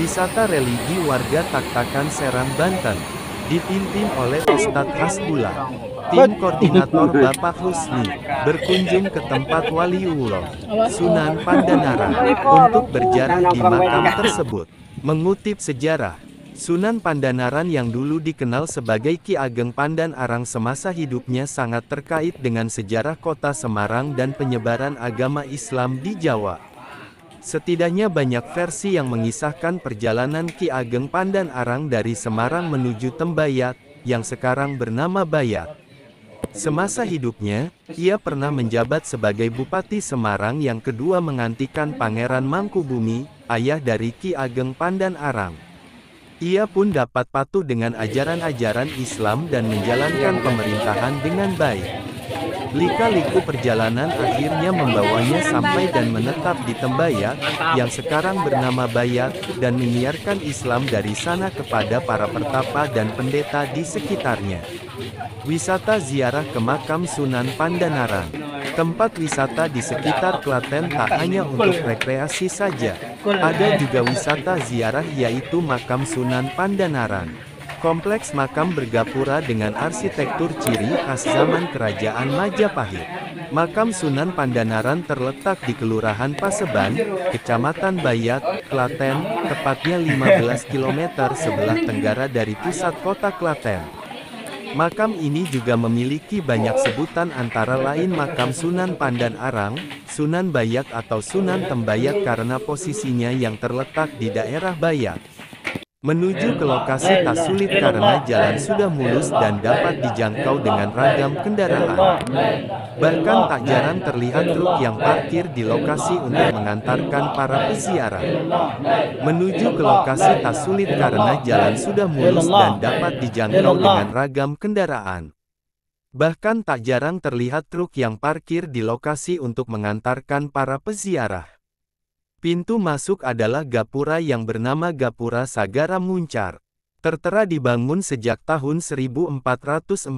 Wisata religi warga Tak-Takan Serang, Banten, dipimpin oleh Ustadz Hasbullah. Tim koordinator Bapak Husni, berkunjung ke tempat Waliullah, Sunan Pandanaran, untuk berziarah di makam tersebut. Mengutip sejarah, Sunan Pandanaran yang dulu dikenal sebagai Ki Ageng Pandan-Arang semasa hidupnya sangat terkait dengan sejarah kota Semarang dan penyebaran agama Islam di Jawa. Setidaknya banyak versi yang mengisahkan perjalanan Ki Ageng Pandan-Arang dari Semarang menuju Tembayat, yang sekarang bernama Bayat. Semasa hidupnya, ia pernah menjabat sebagai Bupati Semarang yang kedua menggantikan Pangeran Mangkubumi, ayah dari Ki Ageng Pandan-Arang. Ia pun dapat patuh dengan ajaran-ajaran Islam dan menjalankan pemerintahan dengan baik. Lika-liku perjalanan akhirnya membawanya sampai dan menetap di Tembayat, yang sekarang bernama Bayat, dan menyiarkan Islam dari sana kepada para pertapa dan pendeta di sekitarnya. Wisata ziarah ke makam Sunan Pandanaran. Tempat wisata di sekitar Klaten tak hanya untuk rekreasi saja. Ada juga wisata ziarah yaitu makam Sunan Pandanaran. Kompleks makam bergapura dengan arsitektur ciri khas zaman Kerajaan Majapahit. Makam Sunan Pandanaran terletak di Kelurahan Paseban, Kecamatan Bayat, Klaten, tepatnya 15 km sebelah tenggara dari pusat kota Klaten. Makam ini juga memiliki banyak sebutan antara lain makam Sunan Pandan-Arang, Sunan Bayat atau Sunan Tembayat karena posisinya yang terletak di daerah Bayat. Menuju ke lokasi tak sulit karena jalan sudah mulus dan dapat dijangkau dengan ragam kendaraan. Bahkan tak jarang terlihat truk yang parkir di lokasi untuk mengantarkan para peziarah. Menuju ke lokasi tak sulit karena jalan sudah mulus dan dapat dijangkau dengan ragam kendaraan. Bahkan tak jarang terlihat truk yang parkir di lokasi untuk mengantarkan para peziarah. Pintu masuk adalah gapura yang bernama Gapura Sagara Muncar. Tertera dibangun sejak tahun 1448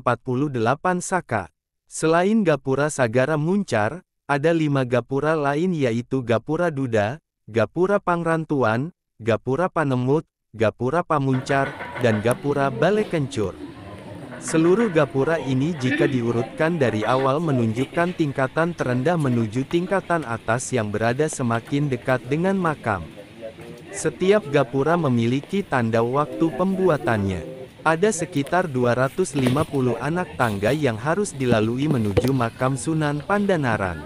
Saka. Selain Gapura Sagara Muncar, ada 5 gapura lain yaitu Gapura Duda, Gapura Pangrantuan, Gapura Panemut, Gapura Pamuncar, dan Gapura Balekencur. Seluruh gapura ini jika diurutkan dari awal menunjukkan tingkatan terendah menuju tingkatan atas yang berada semakin dekat dengan makam. Setiap gapura memiliki tanda waktu pembuatannya. Ada sekitar 250 anak tangga yang harus dilalui menuju makam Sunan Pandanaran.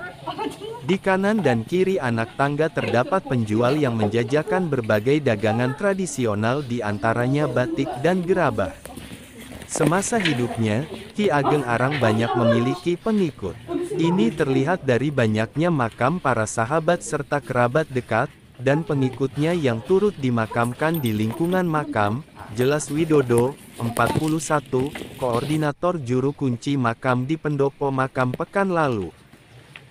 Di kanan dan kiri anak tangga terdapat penjual yang menjajakan berbagai dagangan tradisional di antaranya batik dan gerabah. Semasa hidupnya, Ki Ageng Arang banyak memiliki pengikut. Ini terlihat dari banyaknya makam para sahabat serta kerabat dekat, dan pengikutnya yang turut dimakamkan di lingkungan makam. Jelas Widodo, 41, Koordinator Juru Kunci Makam di Pendopo Makam pekan lalu.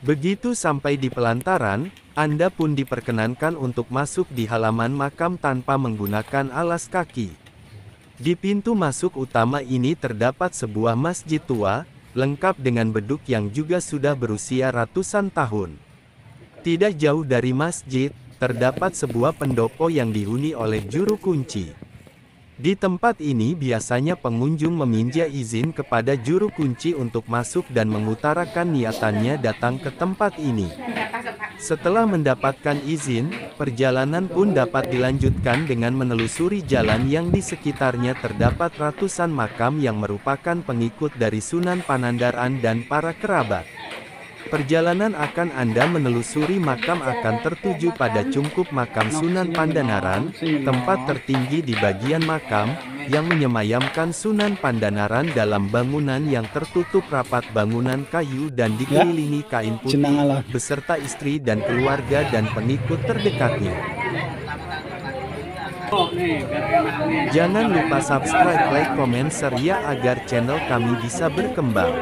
Begitu sampai di pelantaran, Anda pun diperkenankan untuk masuk di halaman makam tanpa menggunakan alas kaki. Di pintu masuk utama ini terdapat sebuah masjid tua, lengkap dengan beduk yang juga sudah berusia ratusan tahun. Tidak jauh dari masjid, terdapat sebuah pendopo yang dihuni oleh juru kunci. Di tempat ini biasanya pengunjung meminta izin kepada juru kunci untuk masuk dan mengutarakan niatannya datang ke tempat ini. Setelah mendapatkan izin, perjalanan pun dapat dilanjutkan dengan menelusuri jalan yang di sekitarnya terdapat ratusan makam yang merupakan pengikut dari Sunan Panandaran dan para kerabat. Perjalanan akan Anda menelusuri makam akan tertuju pada cungkup makam Sunan Pandanaran, tempat tertinggi di bagian makam, yang menyemayamkan Sunan Pandanaran dalam bangunan yang tertutup rapat bangunan kayu dan dikelilingi kain putih, beserta istri dan keluarga dan pengikut terdekatnya. Jangan lupa subscribe, like, komen, share ya agar channel kami bisa berkembang.